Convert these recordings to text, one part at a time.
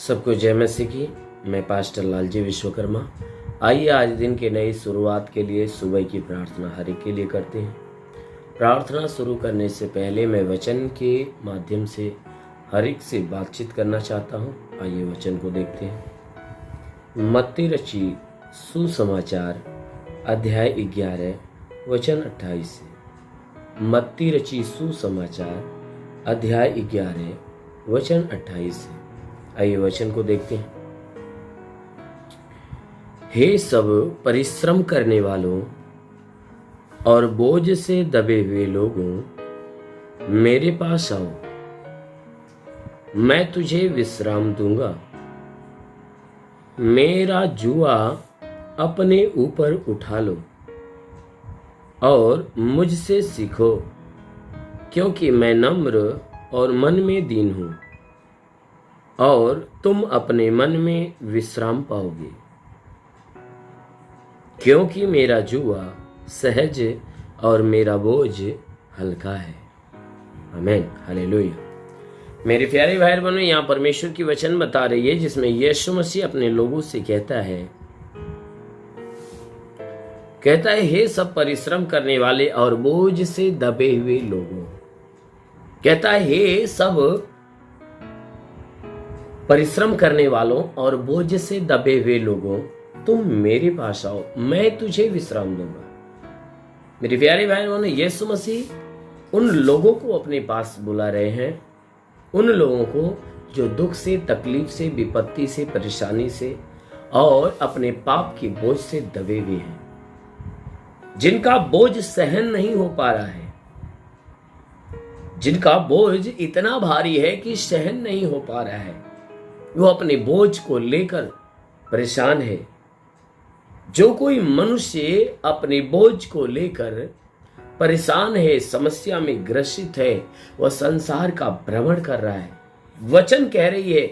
सबको जय मसीह की। मैं पास्टर लालजी विश्वकर्मा। आइए आज दिन के नई शुरुआत के लिए सुबह की प्रार्थना हर एक के लिए करते हैं। प्रार्थना शुरू करने से पहले मैं वचन के माध्यम से हर एक से बातचीत करना चाहता हूँ। आइए वचन को देखते हैं। मत्ती रची सुसमाचार अध्याय 11 वचन 28 से। मत्ती रची सुसमाचार अध्याय 11 वचन 28 से। आइए वचन को देखते हैं। हे सब परिश्रम करने वालों और बोझ से दबे हुए लोगों, मेरे पास आओ, मैं तुझे विश्राम दूंगा। मेरा जुआ अपने ऊपर उठा लो और मुझसे सीखो, क्योंकि मैं नम्र और मन में दीन हूं, और तुम अपने मन में विश्राम पाओगे, क्योंकि मेरा जुआ सहज और मेरा बोझ हल्का है। आमीन, हालेलुया। मेरे प्यारे भाई बहनों, यहाँ परमेश्वर की वचन बता रही है जिसमें यीशु मसीह अपने लोगों से कहता है हे सब परिश्रम करने वाले और बोझ से दबे हुए लोगों, कहता है हे सब परिश्रम करने वालों और बोझ से दबे हुए लोगों, तुम मेरे पास आओ, मैं तुझे विश्राम दूंगा। मेरे प्यारे भाई बहनों, यीशु मसीह उन लोगों को अपने पास बुला रहे हैं, उन लोगों को जो दुख से, तकलीफ से, विपत्ति से, परेशानी से और अपने पाप की बोझ से दबे हुए हैं, जिनका बोझ सहन नहीं हो पा रहा है, जिनका बोझ इतना भारी है कि सहन नहीं हो पा रहा है। वो अपने बोझ को लेकर परेशान है। जो कोई मनुष्य अपने बोझ को लेकर परेशान है, समस्या में ग्रसित है, वह संसार का भ्रमण कर रहा है। वचन कह रही है,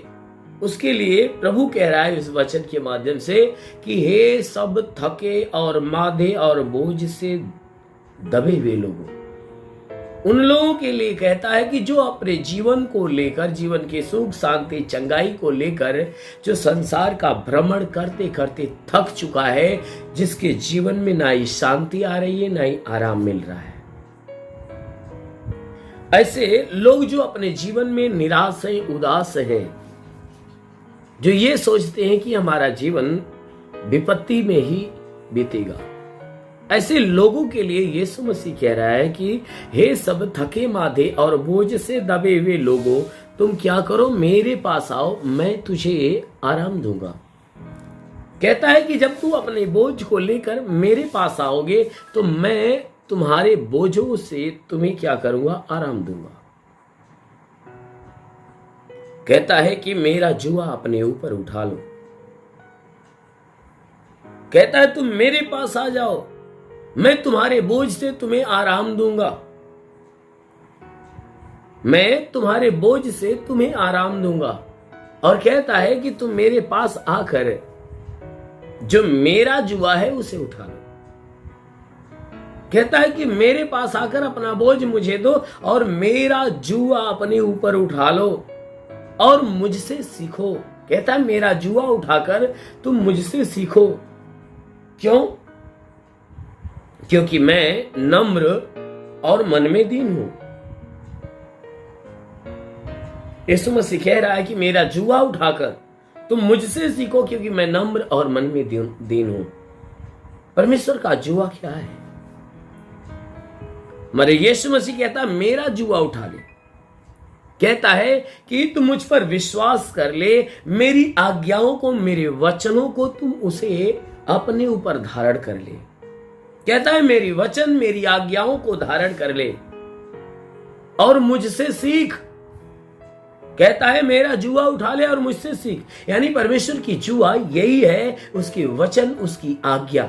उसके लिए प्रभु कह रहा है इस वचन के माध्यम से कि हे सब थके और मादे और बोझ से दबे हुए लोगों, उन लोगों के लिए कहता है कि जो अपने जीवन को लेकर, जीवन के सुख शांति चंगाई को लेकर जो संसार का भ्रमण करते करते थक चुका है, जिसके जीवन में ना ही शांति आ रही है, ना ही आराम मिल रहा है। ऐसे लोग जो अपने जीवन में निराश हैं, उदास हैं, जो ये सोचते हैं कि हमारा जीवन विपत्ति में ही बीतेगा, ऐसे लोगों के लिए यीशु मसीह कह रहा है कि हे सब थके मादे और बोझ से दबे हुए लोगों, तुम क्या करो, मेरे पास आओ, मैं तुझे आराम दूंगा। कहता है कि जब तू अपने बोझ को लेकर मेरे पास आओगे तो मैं तुम्हारे बोझों से तुम्हें क्या करूंगा, आराम दूंगा। कहता है कि मेरा जुआ अपने ऊपर उठा लो। कहता है तुम मेरे पास आ जाओ, मैं तुम्हारे बोझ से तुम्हें आराम दूंगा। मैं तुम्हारे बोझ से तुम्हें आराम दूंगा। और कहता है कि तुम मेरे पास आकर जो मेरा जुआ है उसे उठा लो। कहता है कि मेरे पास आकर अपना बोझ मुझे दो और मेरा जुआ अपने ऊपर उठा लो और मुझसे सीखो। कहता है मेरा जुआ उठाकर तुम मुझसे सीखो। क्यों? क्योंकि मैं नम्र और मन में दीन हूं। यीशु मसीह कह रहा है कि मेरा जुआ उठाकर तुम मुझसे सीखो, क्योंकि मैं नम्र और मन में दीन हूं। परमेश्वर का जुआ क्या है? मरे यीशु मसीह कहता है मेरा जुआ उठा ले। कहता है कि तुम मुझ पर विश्वास कर ले, मेरी आज्ञाओं को, मेरे वचनों को तुम उसे अपने ऊपर धारण कर ले। कहता है मेरी वचन, मेरी आज्ञाओं को धारण कर ले और मुझसे सीख। कहता है मेरा जुआ उठा ले और मुझसे सीख। यानी परमेश्वर की जुआ यही है, उसके वचन, उसकी आज्ञा।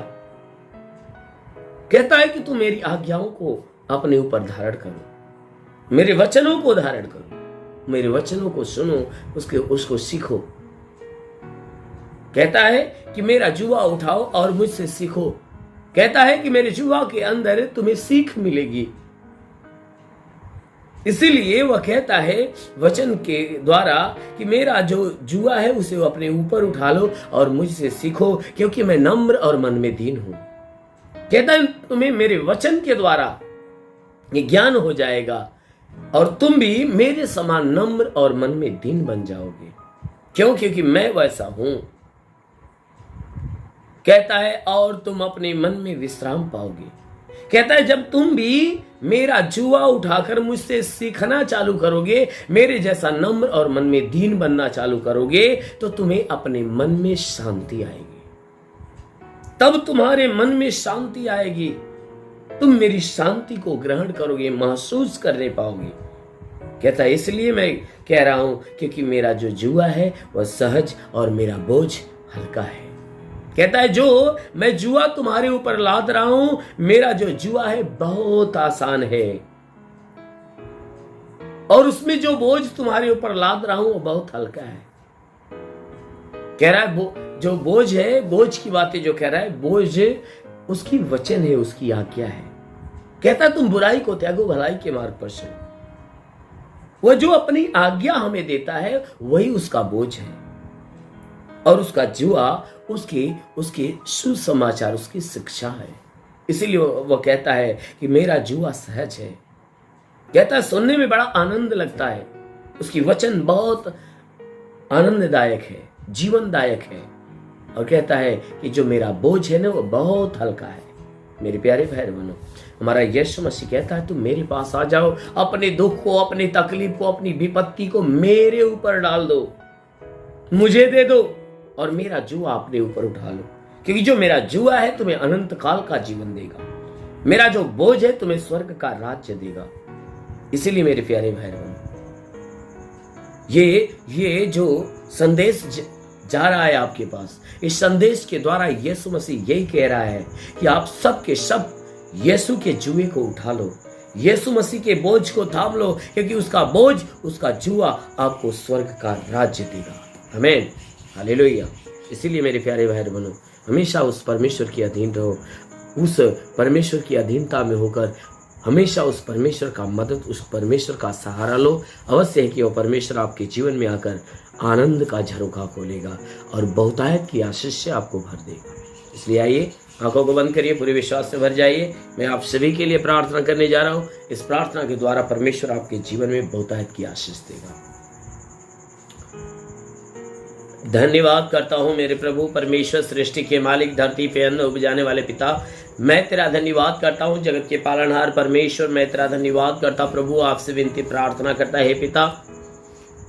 कहता है कि तू मेरी आज्ञाओं को अपने ऊपर धारण करो, मेरे वचनों को धारण करो, मेरे वचनों को सुनो, उसको सीखो। कहता है कि मेरा जुआ उठाओ और मुझसे सीखो। कहता है कि मेरे जुआ के अंदर तुम्हें सीख मिलेगी। इसीलिए वह कहता है वचन के द्वारा कि मेरा जो जुआ है उसे वो अपने ऊपर उठा लो और मुझसे सीखो, क्योंकि मैं नम्र और मन में दीन हूं। कहता है तुम्हें मेरे वचन के द्वारा ये ज्ञान हो जाएगा और तुम भी मेरे समान नम्र और मन में दीन बन जाओगे। क्यों? क्योंकि मैं वैसा हूं। कहता है और तुम अपने मन में विश्राम पाओगे। कहता है जब तुम भी मेरा जुआ उठाकर मुझसे सीखना चालू करोगे, मेरे जैसा नम्र और मन में दीन बनना चालू करोगे, तो तुम्हें अपने मन में शांति आएगी। तब तुम्हारे मन में शांति आएगी, तुम मेरी शांति को ग्रहण करोगे, महसूस करने पाओगे। कहता है इसलिए मैं कह रहा हूं क्योंकि मेरा जो जुआ है वह सहज और मेरा बोझ हल्का है। कहता है जो मैं जुआ तुम्हारे ऊपर लाद रहा हूं, मेरा जो जुआ है बहुत आसान है, और उसमें जो बोझ तुम्हारे ऊपर लाद रहा हूं वो बहुत हल्का है। कह रहा है जो बोझ है, बोझ की बातें जो कह रहा है, बोझ उसकी वचन है, उसकी आज्ञा है। कहता है तुम बुराई को त्यागो, भलाई के मार्ग पर चलो। वह जो अपनी आज्ञा हमें देता है वही उसका बोझ है, और उसका जुआ उसके सुसमाचार, उसकी शिक्षा है। इसीलिए वह कहता है कि मेरा जुआ सहज है। कहता है सुनने में बड़ा आनंद लगता है, उसकी वचन बहुत आनंददायक है, जीवनदायक है। और कहता है कि जो मेरा बोझ है ना वो बहुत हल्का है। मेरे प्यारे भाई बहनों, हमारा यीशु मसीह कहता है तुम मेरे पास आ जाओ, अपने दुख को, अपनी तकलीफ को, अपनी विपत्ति को मेरे ऊपर डाल दो, मुझे दे दो और मेरा जुआ अपने ऊपर उठा लो। क्योंकि जो मेरा जुआ है तुम्हें अनंत काल का जीवन देगा, मेरा जो बोझ है तुम्हें स्वर्ग का राज्य देगा। इसीलिए मेरे प्यारे भाई बहनों, ये जो संदेश जा रहा है आपके पास, इस संदेश के द्वारा यीशु मसीह यही कह रहा है कि आप सब के सब यीशु के जुए को उठा लो, यीशु मसीह के बोझ को थाम लो, क्योंकि उसका बोझ, उसका जुआ आपको स्वर्ग का राज्य देगा। आमीन, हालेलुया। इसीलिए मेरे प्यारे भाई बहनों, हमेशा उस परमेश्वर के अधीन रहो, उस परमेश्वर की अधीनता में होकर हमेशा उस परमेश्वर का मदद, उस परमेश्वर का सहारा लो। अवश्य है कि वह परमेश्वर आपके जीवन में आकर आनंद का झरोखा खोलेगा और बहुतायत की आशीष से आपको भर देगा। इसलिए आइए, आंखों को बंद करिए, पूरे विश्वास से भर जाइए। मैं आप सभी के लिए प्रार्थना करने जा रहा हूँ। इस प्रार्थना के द्वारा परमेश्वर आपके जीवन में बहुतायत की आशीष देगा। धन्यवाद करता हूँ मेरे प्रभु परमेश्वर, सृष्टि के मालिक, धरती पे अन्न उपजाने वाले पिता, मैं तेरा धन्यवाद करता हूँ। जगत के पालनहार परमेश्वर, मैं तेरा धन्यवाद करता प्रभु, आपसे विनती प्रार्थना करता है पिता,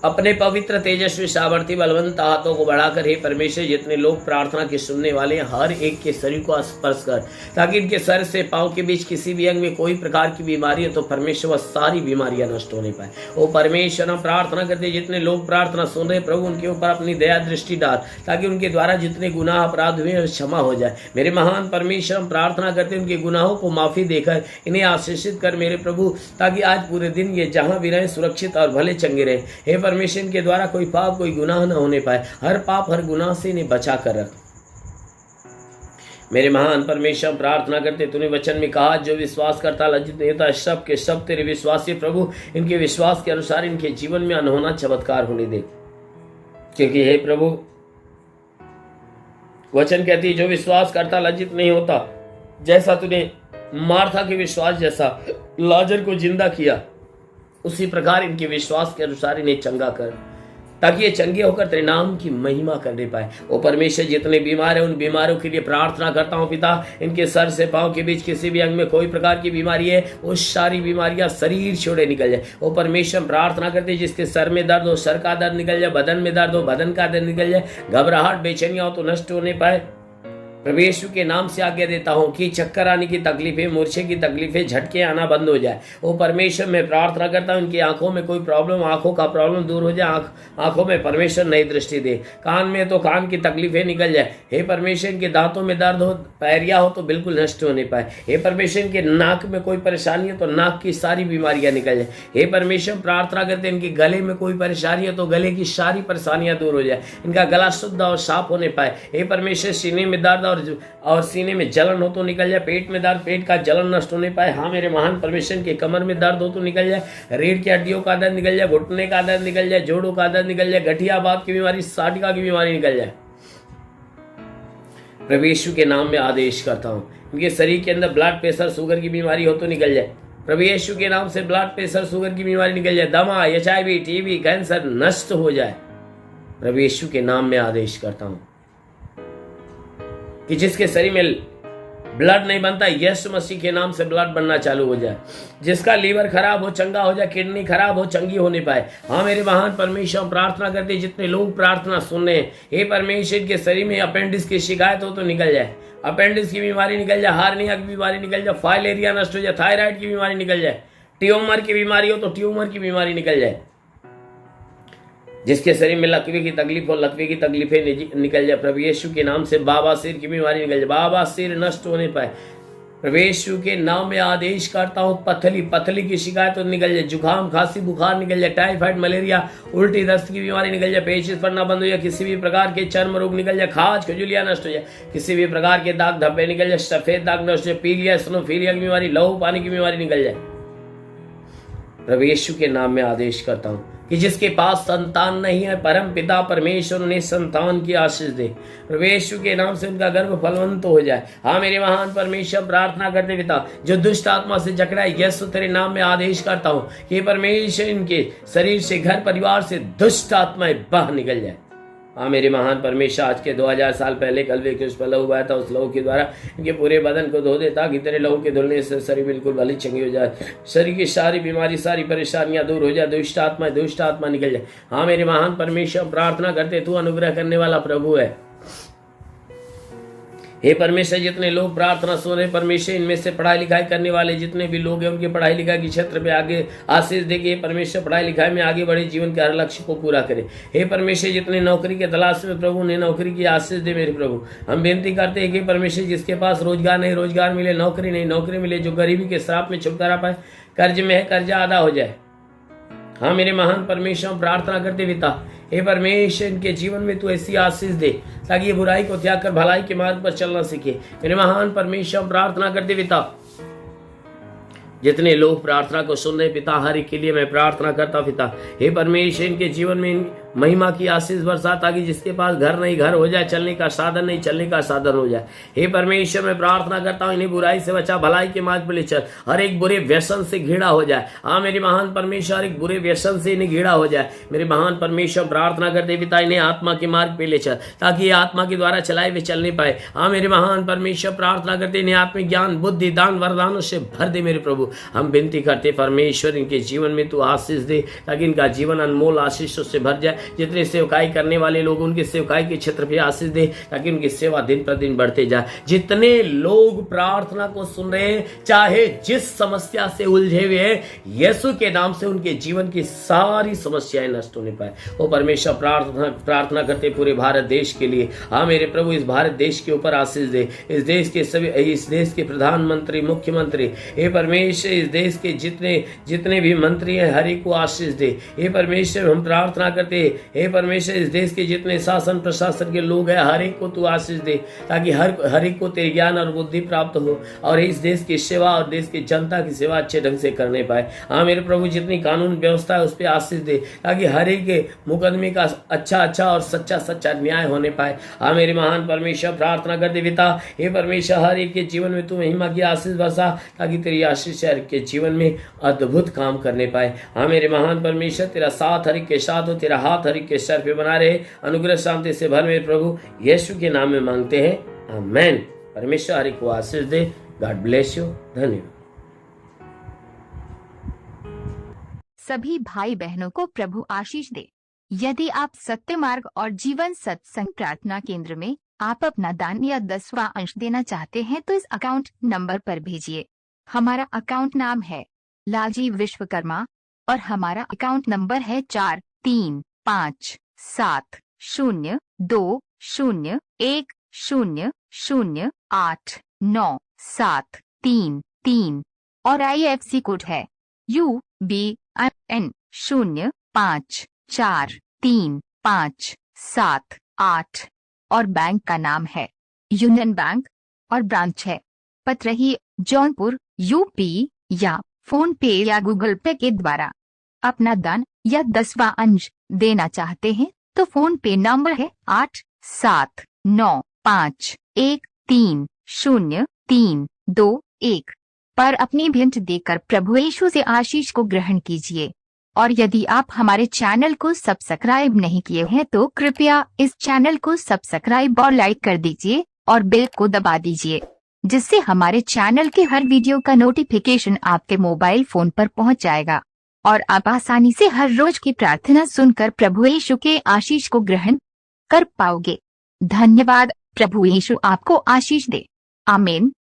अपने पवित्र तेजस्वी सामर्थी बलवंत हाथों को बढ़ाकर हे परमेश्वर, जितने लोग प्रार्थना के सुनने वाले हैं हर एक के शरीर को स्पर्श कर, ताकि इनके सर से पांव के बीच किसी भी अंग में कोई प्रकार की बीमारी है तो परमेश्वर वह सारी बीमारियां नष्ट होने पाए। ओ परमेश्वर, हम प्रार्थना करते जितने लोग प्रार्थना सुन रहे प्रभु, उनके ऊपर अपनी दया दृष्टि डाल, ताकि उनके द्वारा जितने गुनाह अपराध हुए हैं क्षमा हो जाए। मेरे महान परमेश्वर, हम प्रार्थना करते उनके गुनाहों को माफी देकर इन्हें आशीषित कर मेरे प्रभु, ताकि आज पूरे दिन ये जहां भी रहे सुरक्षित और भले चंगे रहे। हे परमेश्वर, के द्वारा कोई पाप, कोई गुनाह न होने पाए, हर पाप, हर गुनाह से इन्हें बचा कर रख। मेरे महान परमेश्वर, प्रार्थना करते तूने वचन में कहा जो विश्वास करता लज्जित नहीं होता, सब के सब तेरे विश्वासी प्रभु, इनके विश्वास के अनुसार इनके जीवन में अनहोना चमत्कार होने दे। क्योंकि हे प्रभु, वचन कहती है जो विश्वास करता लज्जित नहीं होता। जैसा तूने मार्था के विश्वास जैसा लाजर को जिंदा किया, उसी प्रकार इनके विश्वास के अनुसार इन्हें चंगा कर, ताकि ये चंगे होकर तेरे नाम की महिमा करने पाए। ओ परमेश्वर, जितने बीमार हैं उन बीमारों के लिए प्रार्थना करता हूँ पिता, इनके सर से पांव के बीच किसी भी अंग में कोई प्रकार की बीमारी है वो सारी बीमारियां शरीर छोड़े निकल जाए। ओ परमेश्वर, प्रार्थना करते जिसके सर में दर्द हो सर का दर्द निकल जाए, बदन में दर्द हो बदन का दर्द निकल जाए, घबराहट बेचैनियां हो तो नष्ट होने पाए। प्रभु यीशु के नाम से आज्ञा देता हूं कि चक्कर आने की तकलीफें, मूर्छे की तकलीफें, झटके आना बंद हो जाए। ओ परमेश्वर, मैं प्रार्थना करता हूं इनकी आंखों में कोई प्रॉब्लम, आंखों का प्रॉब्लम दूर हो जाए, आंखों में परमेश्वर नई दृष्टि दे। कान में तो कान की तकलीफें निकल जाए। हे परमेश्वर, इनके दांतों में दर्द हो, पैरिया हो तो बिल्कुल नष्ट होने पाए। हे परमेश्वर, इनके नाक में कोई परेशानी है तो नाक की सारी बीमारियां निकल जाए। हे परमेश्वर, प्रार्थना करते इनके गले में कोई परेशानी है तो गले की सारी परेशानियां दूर हो जाए, इनका गला शुद्ध और साफ होने पाए। हे परमेश्वर, सीने में दर्द और सीने में जलन हो तो निकल जाए, पेट में दर्द, पेट का जलन नष्ट होने पाए। हाँ मेरे महान परमेश्वर के कमर में दर्द हो तो निकल जाए, रीढ़ की हड्डियों का दर्द निकल जाए, घुटने का दर्द निकल जाए, जोड़ों का दर्द निकल जाए, गठिया बात की बीमारी, साटिका की बीमारी निकल जाए। प्रभु यीशु के नाम में आदेश करता हूँ, इनके शरीर के अंदर ब्लड प्रेशर, शुगर की बीमारी हो तो निकल जाए। प्रभु यीशु के नाम से ब्लड प्रेशर, शुगर की बीमारी निकल जाए। दमा, HIV, TB, कैंसर नष्ट हो जाए। प्रभु यीशु के नाम में आदेश करता हूं कि जिसके शरीर में ब्लड नहीं बनता, यीशु मसीह के नाम से ब्लड बनना चालू हो जाए। जिसका लीवर खराब हो चंगा हो जाए, किडनी खराब हो चंगी होने पाए। हाँ मेरे महान परमेश्वर, प्रार्थना करते जितने लोग प्रार्थना सुन रहे हैं, हे परमेश्वर के शरीर में अपेंडिक्स की शिकायत हो तो निकल जाए, अपेंडिक्स की बीमारी निकल जाए, हार्निया की बीमारी निकल जाए, फाइल एरिया नष्ट हो जाए, थायराइड की बीमारी निकल जाए, ट्यूमर की बीमारी हो तो ट्यूमर की बीमारी निकल जाए। जिसके शरीर में लकवे की तकलीफ हो, लकवे की तकलीफें निकल जाए। प्रभु यीशु के नाम से बाबा सिर की बीमारी निकल जाए, बाबा सिर नष्ट होने पाए। प्रभु यीशु के नाम में आदेश करता हूँ, पथली की शिकायत तो निकल जाए, जुकाम, खांसी, बुखार निकल जाए, टाइफाइड, मलेरिया, उल्टी, दस्त की बीमारी निकल जाए, पेचिश पड़ना बंद हो जाए, किसी भी प्रकार के चर्म रोग निकल जाए, खाज खजुलिया नष्ट हो जाए, किसी भी प्रकार के दाग धब्बे निकल जाए, सफेद दाग नष्ट हो जाए, पीलिया, स्नोफीलिया की बीमारी, लहू पानी की बीमारी निकल जाए। प्रभु यीशु के नाम में आदेश करता हूँ कि जिसके पास संतान नहीं है, परम पिता परमेश्वर उन्हें संतान की आशीष दे। प्रभु यीशु के नाम से उनका गर्भ फलवंत हो जाए। हाँ मेरे महान परमेश्वर, प्रार्थना करते पिता, जो दुष्ट आत्मा से जकड़ा है, यीशु तेरे नाम में आदेश करता हूँ कि परमेश्वर इनके शरीर से, घर परिवार से दुष्ट आत्माएं बाहर निकल जाए। हाँ मेरे महान परमेश्वर, आज के 2000 साल पहले कलवे के उस पर लहू बहाया था, उस लहू के द्वारा इनके पूरे बदन को धो दे, ताकि तेरे लहू के धुलने से शरीर बिल्कुल भली चंगी हो जाए, शरीर की सारी बीमारी, सारी परेशानियां दूर हो जाए, दुष्ट आत्मा निकल जाए। हाँ मेरे महान परमेश्वर, प्रार्थना करते, तू अनुग्रह करने वाला प्रभु है। हे परमेश्वर, जितने लोग प्रार्थना सुन रहे परमेश्वर, इनमें से पढ़ाई लिखाई करने वाले जितने भी लोग हैं, उनके पढ़ाई लिखाई के क्षेत्र में आगे आशीष दे के परमेश्वर पढ़ाई लिखाई में आगे बढ़े, जीवन के हर लक्ष्य को पूरा करे। हे परमेश्वर, जितने नौकरी के तलाश में प्रभु, उन्हें नौकरी की आशीष दे मेरे प्रभु। हम बेनती करते हैं कि परमेश्वर, जिसके पास रोजगार नहीं, रोजगार मिले, नौकरी नहीं, नौकरी मिले, जो गरीबी के श्राप में छुटकारा पाए, कर्ज में है, कर्जा अदा हो जाए। हाँ मेरे महान परमेश्वर, प्रार्थना करते पिता, हे परमेश्वर, इनके जीवन में तू ऐसी आशीष दे ताकि ये बुराई को त्याग कर भलाई के मार्ग पर चलना सीखे। मेरे महान परमेश्वर, प्रार्थना करते पिता, जितने लोग प्रार्थना को सुन रहे पिता, हर एक के लिए मैं प्रार्थना करता पिता। हे परमेश्वर, इनके जीवन में महिमा की आशीष बरसा, ताकि जिसके पास घर नहीं, घर हो जाए, चलने का साधन नहीं, चलने का साधन हो जाए। हे परमेश्वर, मैं प्रार्थना करता हूँ, इन्हें बुराई से बचा, भलाई के मार्ग पर ले चल, हर एक बुरे व्यसन से घिरा हो जाए। हाँ मेरे महान परमेश्वर, हर एक बुरे व्यसन से इन्हें घिरा हो जाए। मेरे महान परमेश्वर, प्रार्थना करते पिता, इन्हें आत्मा के मार्ग पे ले चल, ताकि ये आत्मा के द्वारा चलाए वे चलने पाए। हाँ मेरे महान परमेश्वर, प्रार्थना करते, इन्हें आत्मिक ज्ञान, बुद्धि, दान, वरदानों से भर दे मेरे प्रभु। हम विनती करते परमेश्वर, इनके जीवन में तू आशीष दे, ताकि इनका जीवन अनमोल आशीषों से भर जाए। जितने सेवकाई करने वाले लोग, उनके सेवकाई के क्षेत्र पे आशीष दे, ताकि उनकी सेवा दिन प्रतिदिन बढ़ते जाए। जितने लोग प्रार्थना को सुन रहे हैं, चाहे जिस समस्या से उलझे हुए हैं, यीशु के नाम से उनके जीवन की सारी समस्याएं नष्ट होने पाए। वो परमेश्वर, प्रार्थना करते पूरे भारत देश के लिए। हाँ मेरे प्रभु, इस भारत देश के ऊपर आशीष दे, इस देश के प्रधानमंत्री, मुख्यमंत्री, हे परमेश्वर, इस देश के जितने भी मंत्री हैं, हर एक को आशीष दे। हे परमेश्वर, हम प्रार्थना करते हैं, हे परमेश्वर, इस देश के जितने शासन प्रशासन के लोग हैं, हर एक को तू आशीष दे, ताकि हर एक को तेरे ज्ञान और बुद्धि प्राप्त हो, और इस देश की सेवा और देश की जनता की सेवा अच्छे ढंग से करने पाए। हाँ मेरे प्रभु, जितनी कानून व्यवस्था है उस पर आशीष दे, ताकि हर एक के मुकदमे का अच्छा और सच्चा न्याय होने पाए। हाँ मेरे महान परमेश्वर, प्रार्थना कर दे पिता, हे परमेश्वर, हर एक के जीवन में तू महिमा की आशीष बरसा, ताकि तेरी आशीष हर एक के जीवन में अद्भुत काम करने पाए। हाँ मेरे महान परमेश्वर, तेरा साथ हर एक के साथ हो, तेरा हाथ हर एक के सर पे बना रहे, अनुग्रह शांति से भर मेरे प्रभु, यीशु के नाम में मांगते हैं, आमेन। परमेश्वर हर एक को आशीष दे। God bless you. धन्यवाद। सभी भाई बहनों को प्रभु आशीष दे। यदि आप सत्य मार्ग और जीवन सत्संग प्रार्थना केंद्र में आप अपना दान या 10वां अंश देना चाहते हैं, तो इस अकाउंट नंबर पर भेजिए। हमारा अकाउंट नाम है लालजी विश्वकर्मा और हमारा अकाउंट नंबर है 43572010089733 और IFC कोड है UBN 054357 8 और बैंक का नाम है यूनियन बैंक और ब्रांच है। पतरही जौनपुर यूपी, या फोन पे या गूगल पे के द्वारा अपना दान या 10वां अंश देना चाहते हैं तो फोन पे नंबर है 8795130321 पर अपनी भेंट देकर प्रभु यीशु से आशीष को ग्रहण कीजिए। और यदि आप हमारे चैनल को सब्सक्राइब नहीं किए हैं तो कृपया इस चैनल को सब्सक्राइब और लाइक कर दीजिए और बेल को दबा दीजिए, जिससे हमारे चैनल के हर वीडियो का नोटिफिकेशन आपके मोबाइल फोन पर पहुंच जाएगा और आप आसानी से हर रोज की प्रार्थना सुनकर प्रभु यीशु के आशीष को ग्रहण कर पाओगे। धन्यवाद। प्रभु यीशु आपको आशीष दे। आमीन।